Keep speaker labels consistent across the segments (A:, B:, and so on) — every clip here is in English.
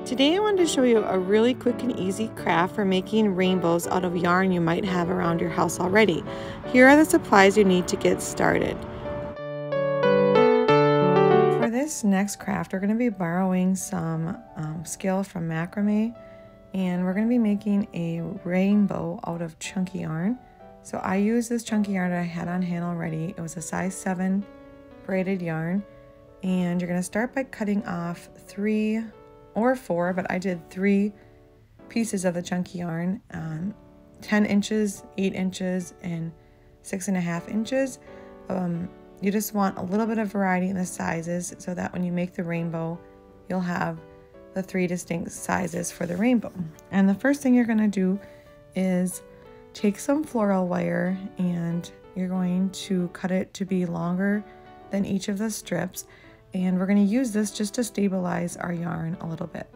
A: Today I wanted to show you a really quick and easy craft for making rainbows out of yarn you might have around your house already. Here are the supplies you need to get started. For this next craft, we're going to be borrowing some skill from macrame, and we're going to be making a rainbow out of chunky yarn. So I used this chunky yarn that I had on hand already. It was a size 7 braided yarn, and you're going to start by cutting off 3 or 4, but I did 3 pieces of the chunky yarn, 10 inches, 8 inches, and 6.5 inches. You just want a little bit of variety in the sizes so that when you make the rainbow, you'll have the 3 distinct sizes for the rainbow. And the first thing you're going to do is take some floral wire, and you're going to cut it to be longer than each of the strips. And we're going to use this just to stabilize our yarn a little bit.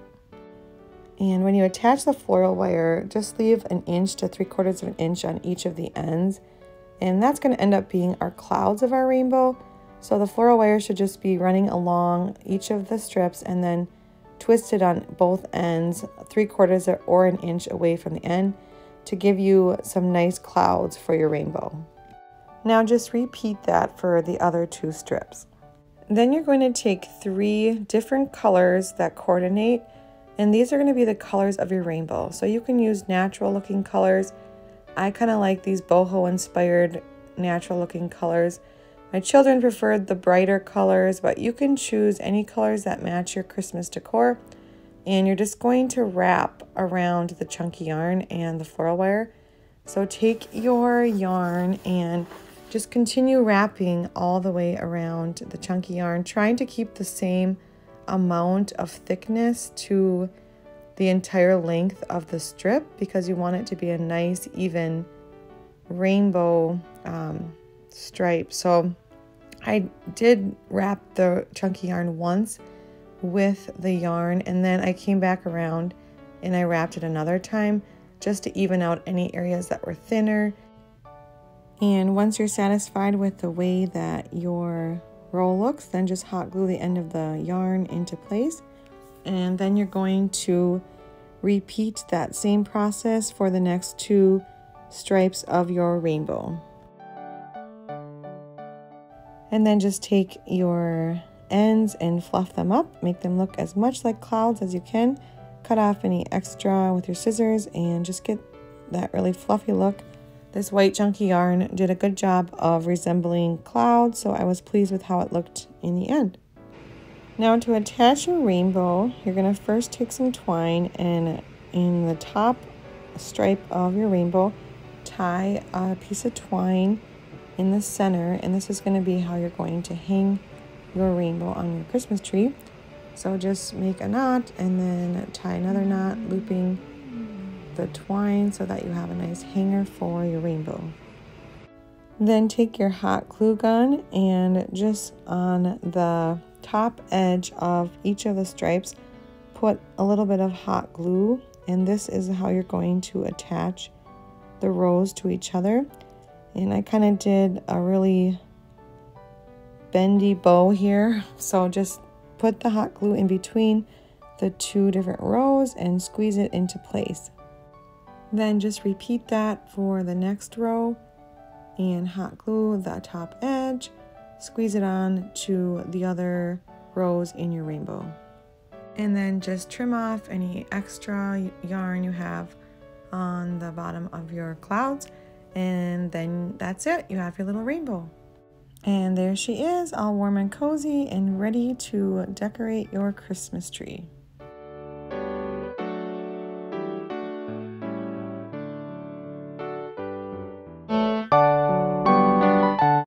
A: And when you attach the floral wire, just leave 1 inch to 3/4 inch on each of the ends. And that's going to end up being our clouds of our rainbow. So the floral wire should just be running along each of the strips and then twisted on both ends 3/4 or 1 inch away from the end to give you some nice clouds for your rainbow. Now just repeat that for the other 2 strips. Then you're going to take 3 different colors that coordinate, and these are going to be the colors of your rainbow. So you can use natural looking colors. I kind of like these boho inspired natural looking colors. My children preferred the brighter colors, but you can choose any colors that match your Christmas decor. And you're just going to wrap around the chunky yarn and the floral wire. So take your yarn and just continue wrapping all the way around the chunky yarn, trying to keep the same amount of thickness to the entire length of the strip because you want it to be a nice, even rainbow stripe. So I did wrap the chunky yarn once with the yarn, and then I came back around and I wrapped it another time just to even out any areas that were thinner. And once you're satisfied with the way that your roll looks, then just hot glue the end of the yarn into place. And then you're going to repeat that same process for the next 2 stripes of your rainbow. And then just take your ends and fluff them up, make them look as much like clouds as you can. Cut off any extra with your scissors and just get that really fluffy look. This white chunky yarn did a good job of resembling clouds, so I was pleased with how it looked in the end. Now to attach your rainbow, you're going to first take some twine and in the top stripe of your rainbow, tie a piece of twine in the center, and this is going to be how you're going to hang your rainbow on your Christmas tree. So just make a knot and then tie another knot, looping the twine so that you have a nice hanger for your rainbow. Then take your hot glue gun and just on the top edge of each of the stripes put a little bit of hot glue, and this is how you're going to attach the rows to each other. And I kind of did a really bendy bow here, so just put the hot glue in between the 2 different rows and squeeze it into place. Then just repeat that for the next row and hot glue the top edge, squeeze it on to the other rows in your rainbow. And then just trim off any extra yarn you have on the bottom of your clouds, and then that's it. You have your little rainbow. And there she is, all warm and cozy and ready to decorate your Christmas tree.